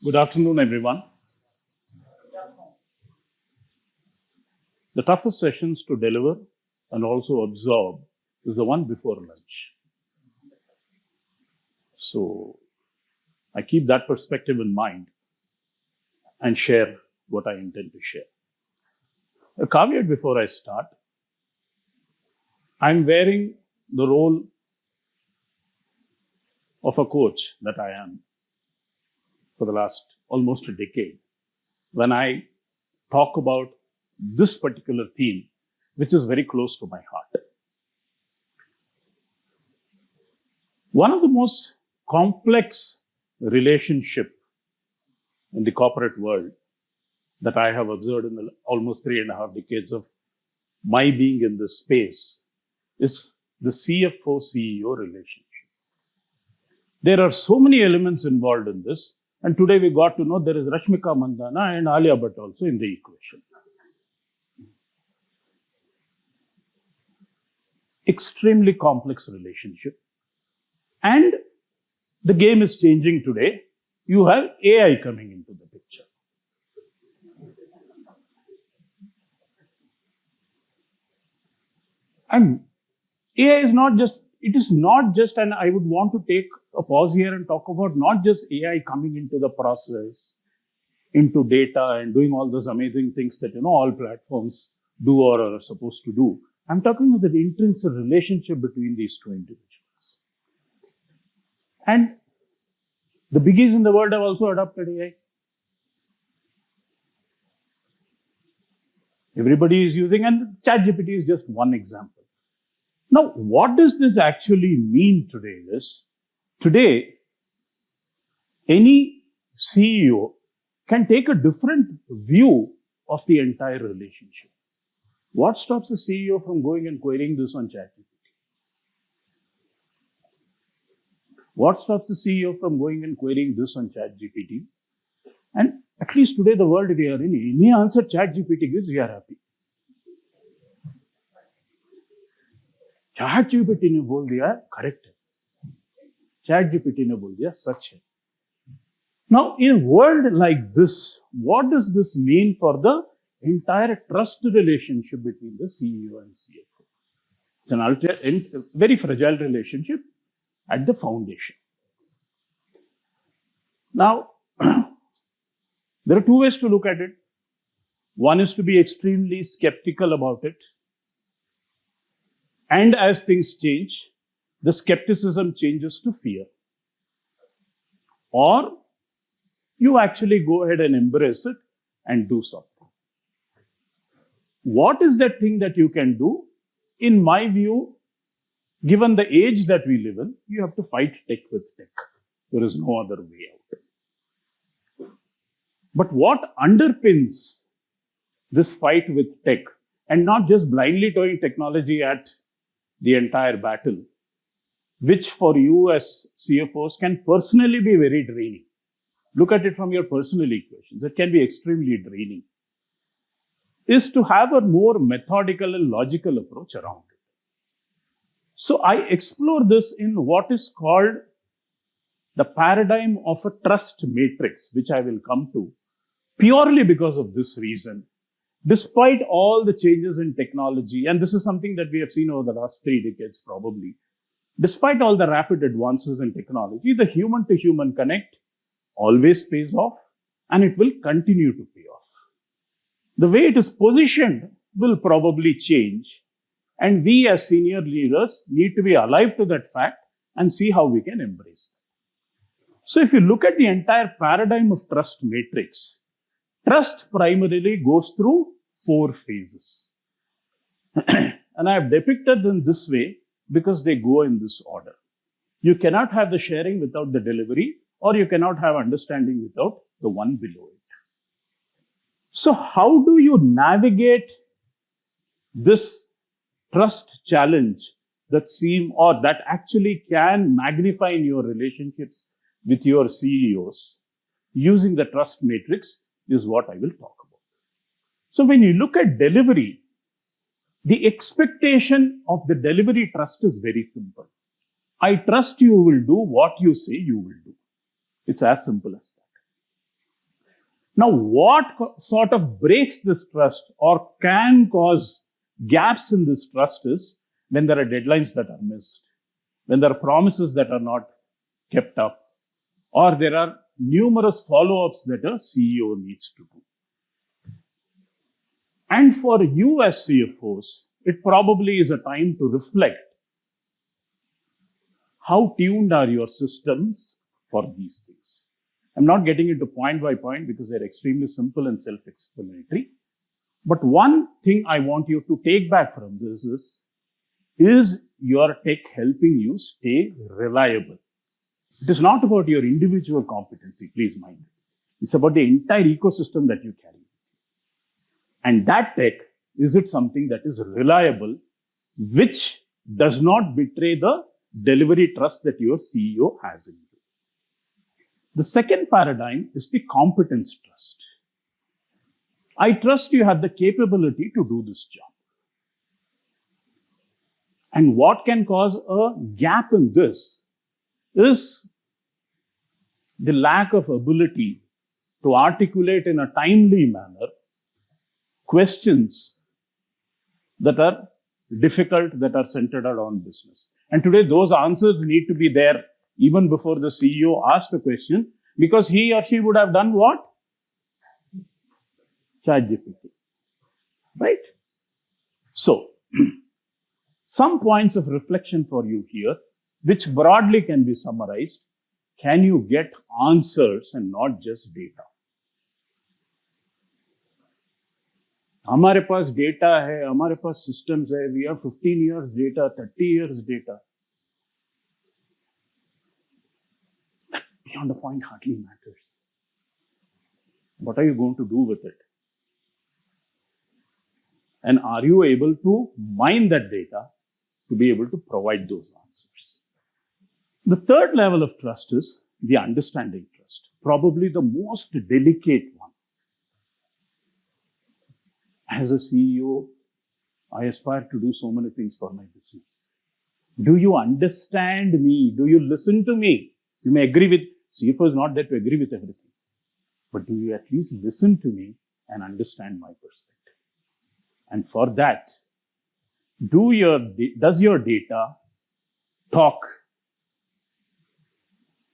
Good afternoon, everyone. The toughest sessions to deliver and also absorb is the one before lunch. So I keep that perspective in mind and share what I intend to share. A caveat before I start. I'm wearing the role of a coach that I am for the last almost a decade when I talk about this particular theme, which is very close to my heart. One of the most complex relationship in the corporate world that I have observed in the almost 3.5 decades of my being in this space is the CFO CEO relationship. There are so many elements involved in this, and today we got to know there is Rashmika Mandana and Alia Bhatt also in the equation. Extremely complex relationship. And the game is changing today. You have AI coming into the picture. And AI is not just, and I would want to take a pause here and talk about not just AI coming into the process, into data and doing all those amazing things that, all platforms do or are supposed to do. I'm talking about the intrinsic relationship between these two individuals. And the biggies in the world have also adopted AI. Everybody is using, and ChatGPT is just one example. Now, what does this actually mean today is, today, any CEO can take a different view of the entire relationship. What stops the CEO from going and querying this on ChatGPT? What stops the CEO from going and querying this on ChatGPT? And at least today, the world we are in, any answer ChatGPT gives, we are happy. ChatGPT ने बोल दिया correct है. ChatGPT ने बोल दिया सच है. Now, in a world like this, what does this mean for the entire trust relationship between the CEO and CFO? It's a very fragile relationship at the foundation. Now, there are two ways to look at it. One is to be extremely skeptical about it. And as things change, the skepticism changes to fear. Or you actually go ahead and embrace it and do something. What is that thing that you can do? In my view, given the age that we live in, you have to fight tech with tech. There is no other way out. But what underpins this fight with tech, and not just blindly throwing technology at the entire battle, which for you as CFOs can personally be very draining. Look at it from your personal equations. It can be extremely draining. Is to have a more methodical and logical approach around it. So I explore this in what is called the paradigm of a trust matrix, which I will come to purely because of this reason. Despite all the changes in technology, and this is something that we have seen over the last 3 decades probably, despite all the rapid advances in technology, the human-to-human connect always pays off, and it will continue to pay off. The way it is positioned will probably change, and we as senior leaders need to be alive to that fact and see how we can embrace it. So if you look at the entire paradigm of trust matrix, trust primarily goes through 4 phases. And I have depicted them this way because they go in this order. You cannot have the sharing without the delivery, or you cannot have understanding without the one below it. So how do you navigate this trust challenge that actually can magnify in your relationships with your CEOs using the trust matrix is what I will talk about. So when you look at delivery, the expectation of the delivery trust is very simple. I trust you will do what you say you will do. It's as simple as that. Now, what sort of breaks this trust or can cause gaps in this trust is when there are deadlines that are missed, when there are promises that are not kept up, or there are numerous follow-ups that a CEO needs to do. And for you as CFOs, it probably is a time to reflect. How tuned are your systems for these things? I'm not getting into point by point because they're extremely simple and self-explanatory. But one thing I want you to take back from this is your tech helping you stay reliable? It is not about your individual competency, please mind it. It's about the entire ecosystem that you carry. And that tech, is it something that is reliable, which does not betray the delivery trust that your CEO has in you? The second paradigm is the competence trust. I trust you have the capability to do this job. And what can cause a gap in this is the lack of ability to articulate in a timely manner questions that are difficult, that are centered around business. And today, those answers need to be there even before the CEO asks the question, because he or she would have done what? ChatGPT, right? So, some points of reflection for you here, which broadly can be summarized. Can you get answers and not just data? हमारे पास data है, हमारे पास systems है, we have 15 years data, 30 years data. Beyond the point hardly matters. What are you going to do with it? And are you able to mine that data to be able to provide those answers? The third level of trust is the understanding trust, probably the most delicate one. As a CEO, I aspire to do so many things for my business. Do you understand me? Do you listen to me? You may agree with, CFO is not there to agree with everything. But do you at least listen to me and understand my perspective? And for that, does your data talk?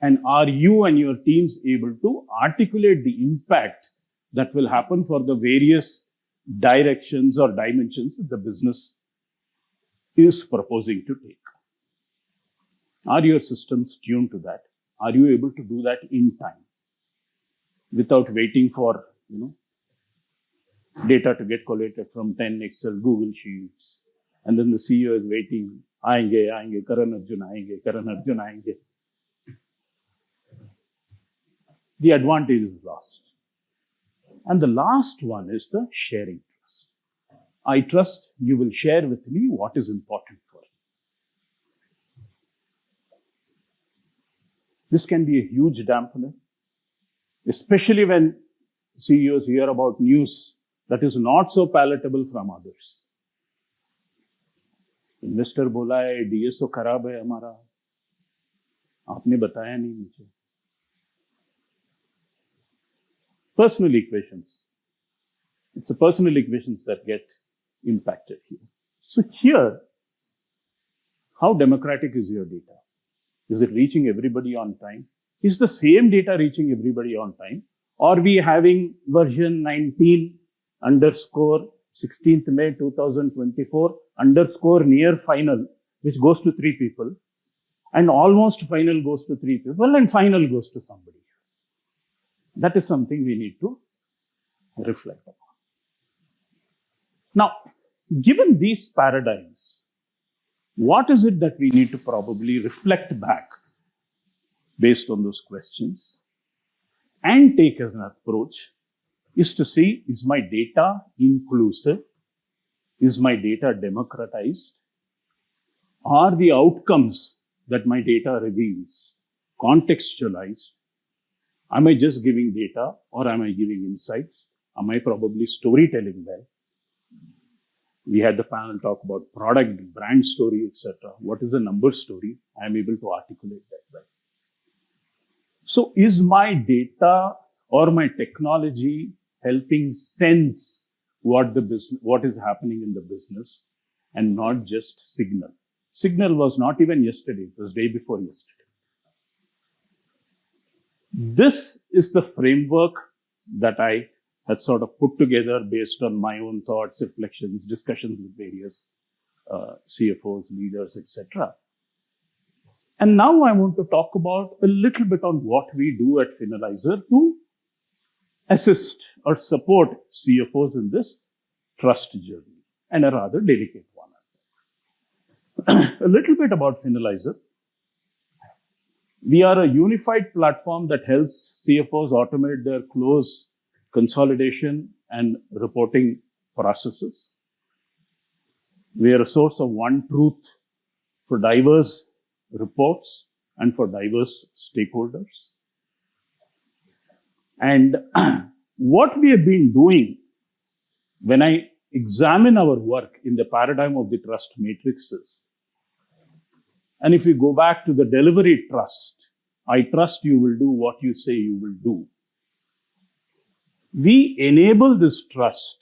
And are you and your teams able to articulate the impact that will happen for the various directions or dimensions that the business is proposing to take? Are your systems tuned to that? Are you able to do that in time without waiting for, data to get collated from 10 Excel, Google Sheets, and then the CEO is waiting, aayenge, Karan Arjun aayenge. The advantage is lost. And the last one is the sharing trust. I trust you will share with me what is important for you. This can be a huge dampener, especially when CEOs hear about news that is not so palatable from others. Investor बोला है, DSO खराब है हमारा, आपने बताया नहीं मुझे. Personal equations. It's the personal equations that get impacted here. So here, how democratic is your data? Is it reaching everybody on time? Is the same data reaching everybody on time? Or are we having version 19 underscore 16th May 2024 underscore near final, which goes to 3 people, and almost final goes to 3 people, and final goes to somebody else? That is something we need to reflect upon. Now, given these paradigms, what is it that we need to probably reflect back based on those questions and take as an approach is to see, is my data inclusive? Is my data democratized? Are the outcomes that my data reveals contextualized? Am I just giving data or am I giving insights? Am I probably storytelling well? We had the panel talk about product, brand story, etc. What is the number story? I am able to articulate that well. So is my data or my technology helping sense what is happening in the business, and not just signal. Signal was not even yesterday, it was day before yesterday. This is the framework that I had sort of put together based on my own thoughts, reflections, discussions with various CFOs, leaders, etc. And now I want to talk about a little bit on what we do at FinAlyzer to assist or support CFOs in this trust journey, and a rather delicate one. A little bit about FinAlyzer. We are a unified platform that helps CFOs automate their close, consolidation, and reporting processes. We are a source of one truth for diverse reports and for diverse stakeholders. And what we have been doing, when I examine our work in the paradigm of the trust matrices, and if we go back to the delivery trust, I trust you will do what you say you will do. We enable this trust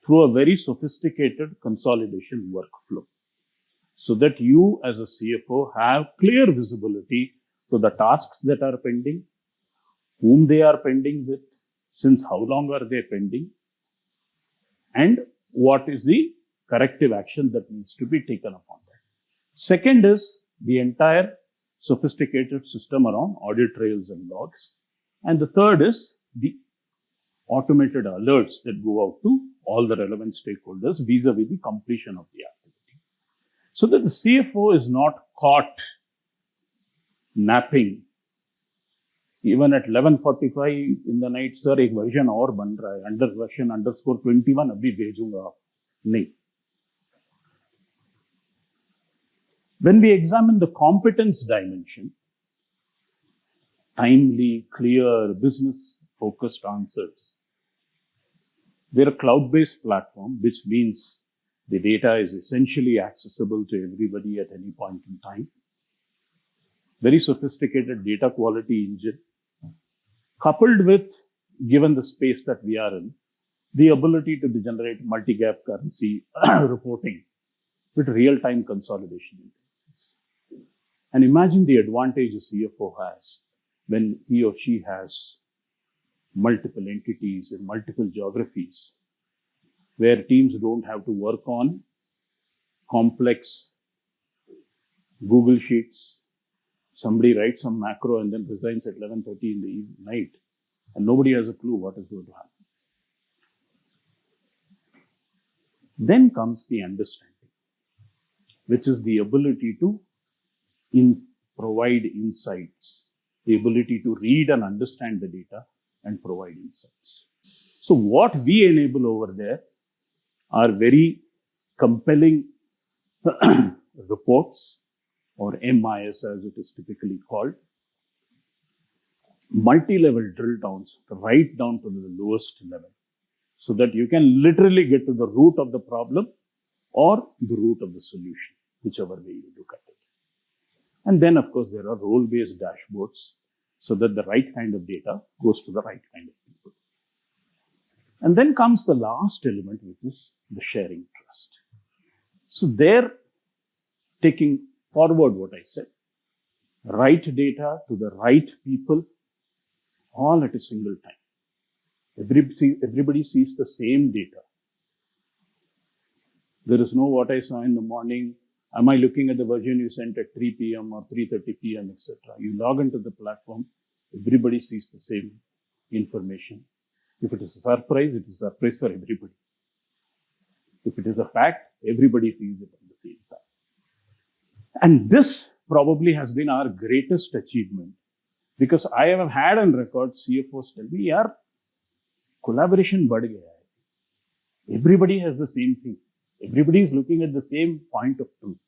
through a very sophisticated consolidation workflow, so that you as a CFO have clear visibility to the tasks that are pending, whom they are pending with, since how long are they pending, and what is the corrective action that needs to be taken upon that. Second is the entire sophisticated system around audit trails and logs. And the third is the automated alerts that go out to all the relevant stakeholders vis-a-vis the completion of the activity. So that the CFO is not caught napping. Even at 11:45 in the night, sir, एक version और बन रहा है, under version _21 अभी भेजूंगा. नहीं. When we examine the competence dimension, timely, clear, business-focused answers, we're a cloud-based platform, which means the data is essentially accessible to everybody at any point in time. Very sophisticated data quality engine, coupled with, given the space that we are in, the ability to generate multi-gap currency reporting with real-time consolidation. And imagine the advantage a CFO has when he or she has multiple entities in multiple geographies, where teams don't have to work on complex Google Sheets. Somebody writes some macro and then resigns at 11:30 in the night, and nobody has a clue what is going to happen. Then comes the understanding, which is the ability to provide insights, the ability to read and understand the data and provide insights. So what we enable over there are very compelling reports, or MIS as it is typically called, multi-level drill downs right down to the lowest level, so that you can literally get to the root of the problem or the root of the solution, whichever way you look at it. And then, of course, there are role-based dashboards, so that the right kind of data goes to the right kind of people. And then comes the last element, which is the sharing trust. So there, taking forward what I said, right data to the right people, all at a single time. Everybody sees the same data. There is no what I saw in the morning. Am I looking at the version you sent at 3 p.m. or 3:30 p.m., etc.? You log into the platform, everybody sees the same information. If it is a surprise, it is a surprise for everybody. If it is a fact, everybody sees it at the same time. And this probably has been our greatest achievement, because I have had on record CFOs tell me, yaar, collaboration बढ़ गया है. Everybody has the same thing. Everybody is looking at the same point of truth.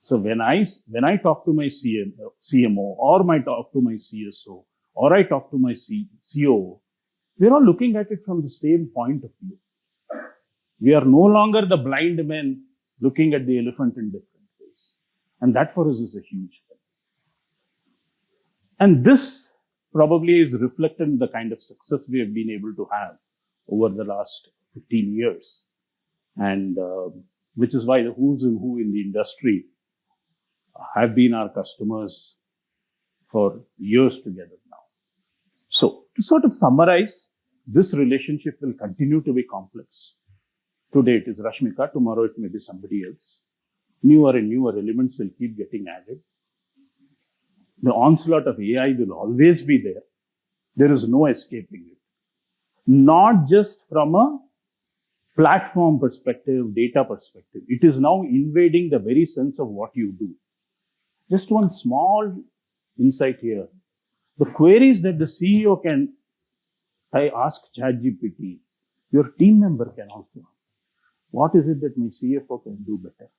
So when I talk to my CMO, or I talk to my CSO, or I talk to my COO, we're all looking at it from the same point of view. We are no longer the blind men looking at the elephant in different ways. And that for us is a huge thing. And this probably is reflected in the kind of success we have been able to have over the last 15 years. And which is why the who's and who in the industry have been our customers for years together now. So to sort of summarize, this relationship will continue to be complex. Today it is Rashmika, tomorrow it may be somebody else. Newer and newer elements will keep getting added. The onslaught of AI will always be there. There is no escaping it. Not just from a platform perspective, data perspective. It is now invading the very sense of what you do. Just one small insight here. The queries that the CEO can ask ChatGPT, your team member can also ask. What is it that my CFO can do better?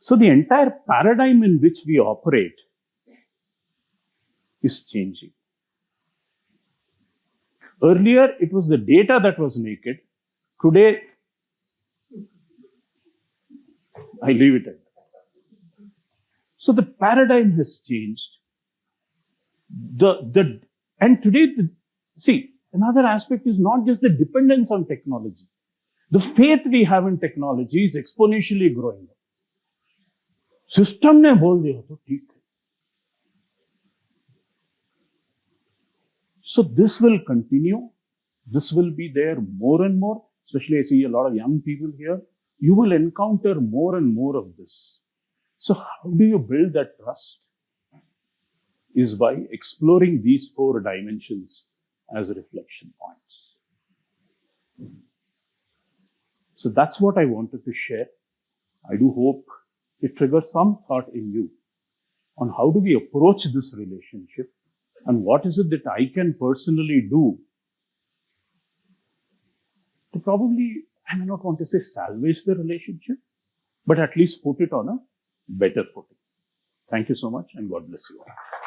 So the entire paradigm in which we operate is changing. Earlier, it was the data that was naked. Today, I leave it at that. So the paradigm has changed. And today, see, another aspect is not just the dependence on technology. The faith we have in technology is exponentially growing. System ने बोल दिया तो ठीक है. So this will continue. This will be there more and more. Especially I see a lot of young people here. You will encounter more and more of this. So how do you build that trust? Is by exploring these 4 dimensions as reflection points. So that's what I wanted to share. I do hope it triggers some thought in you on how do we approach this relationship and what is it that I can personally do to probably, I may not want to say salvage the relationship, but at least put it on a better footing. Thank you so much and God bless you all.